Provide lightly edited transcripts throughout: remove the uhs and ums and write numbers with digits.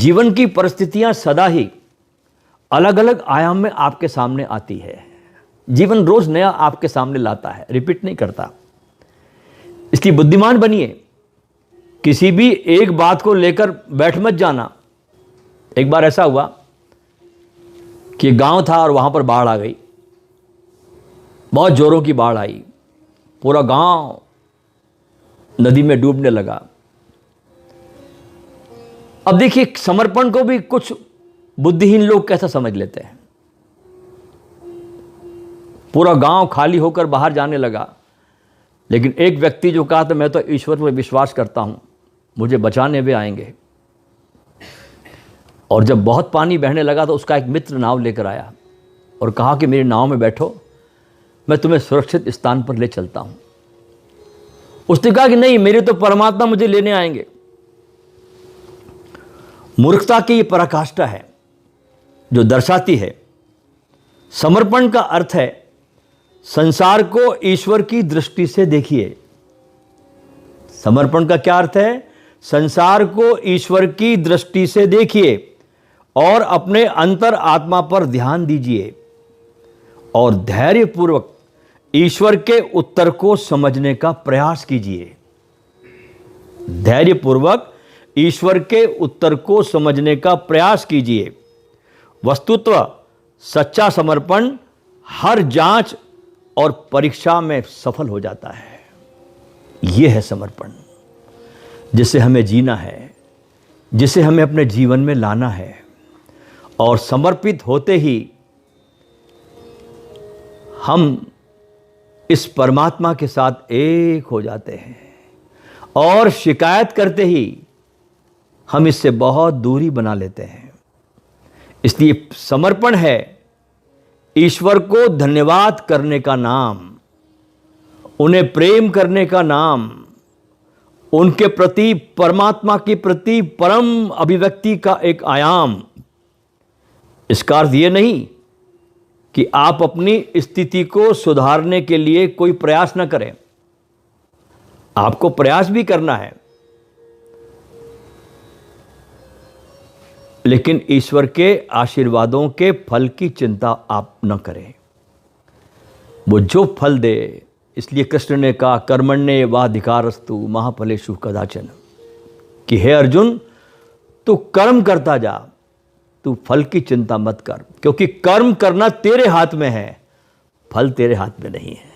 जीवन की परिस्थितियां सदा ही अलग अलग आयाम में आपके सामने आती है। जीवन रोज नया आपके सामने लाता है, रिपीट नहीं करता। इसलिए बुद्धिमान बनिए, किसी भी एक बात को लेकर बैठ मत जाना। एक बार ऐसा हुआ कि गांव था और वहां पर बाढ़ आ गई, बहुत जोरों की बाढ़ आई, पूरा गांव नदी में डूबने लगा। अब देखिए, समर्पण को भी कुछ बुद्धिहीन लोग कैसा समझ लेते हैं। पूरा गांव खाली होकर बाहर जाने लगा, लेकिन एक व्यक्ति जो कहा था मैं तो ईश्वर पर विश्वास करता हूं, मुझे बचाने वे आएंगे। और जब बहुत पानी बहने लगा तो उसका एक मित्र नाव लेकर आया और कहा कि मेरी नाव में बैठो, मैं तुम्हें सुरक्षित स्थान पर ले चलता हूं। उसने कहा कि नहीं, मेरे तो परमात्मा मुझे लेने आएंगे। मूर्खता की ये पराकाष्ठा है जो दर्शाती है समर्पण का अर्थ है संसार को ईश्वर की दृष्टि से देखिए। समर्पण का क्या अर्थ है? संसार को ईश्वर की दृष्टि से देखिए और अपने अंतर आत्मा पर ध्यान दीजिए और धैर्यपूर्वक ईश्वर के उत्तर को समझने का प्रयास कीजिए। धैर्यपूर्वक ईश्वर के उत्तर को समझने का प्रयास कीजिए। वस्तुतः सच्चा समर्पण हर जांच और परीक्षा में सफल हो जाता है। यह है समर्पण जिसे हमें जीना है, जिसे हमें अपने जीवन में लाना है। और समर्पित होते ही हम इस परमात्मा के साथ एक हो जाते हैं और शिकायत करते ही हम इससे बहुत दूरी बना लेते हैं। इसलिए समर्पण है ईश्वर को धन्यवाद करने का नाम, उन्हें प्रेम करने का नाम, उनके प्रति, परमात्मा के प्रति परम अभिव्यक्ति का एक आयाम। इसका अर्थ यह नहीं कि आप अपनी स्थिति को सुधारने के लिए कोई प्रयास न करें। आपको प्रयास भी करना है, लेकिन ईश्वर के आशीर्वादों के फल की चिंता आप न करें। वो जो फल दे, इसलिए कृष्ण ने कहा कर्मण्ये वाधिकारस्तु महाफलेषु कदाचन, कि हे अर्जुन, तू कर्म करता जा, तू फल की चिंता मत कर, क्योंकि कर्म करना तेरे हाथ में है, फल तेरे हाथ में नहीं है।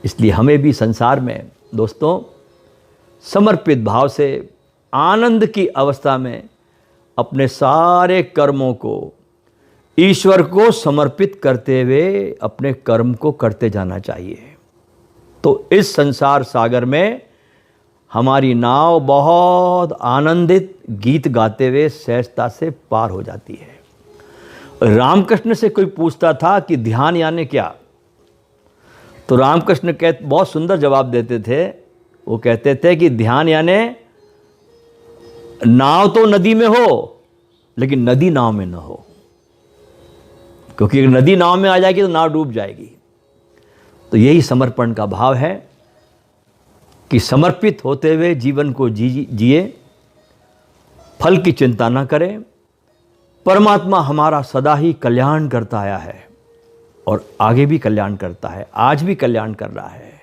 इसलिए हमें भी संसार में दोस्तों समर्पित भाव से आनंद की अवस्था में अपने सारे कर्मों को ईश्वर को समर्पित करते हुए अपने कर्म को करते जाना चाहिए। तो इस संसार सागर में हमारी नाव बहुत आनंदित गीत गाते हुए सहजता से पार हो जाती है। रामकृष्ण से कोई पूछता था कि ध्यान यानी क्या, तो रामकृष्ण बहुत सुंदर जवाब देते थे। वो कहते थे कि ध्यान यानी नाव तो नदी में हो, लेकिन नदी नाव में न हो, क्योंकि अगर नदी नाव में आ जाएगी तो नाव डूब जाएगी। तो यही समर्पण का भाव है कि समर्पित होते हुए जीवन को जिए, फल की चिंता न करें। परमात्मा हमारा सदा ही कल्याण करता आया है और आगे भी कल्याण करता है, आज भी कल्याण कर रहा है।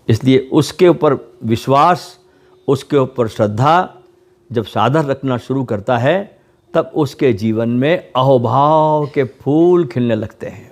इसलिए उसके ऊपर विश्वास, उसके ऊपर श्रद्धा जब साधक रखना शुरू करता है, तब उसके जीवन में अहोभाव के फूल खिलने लगते हैं।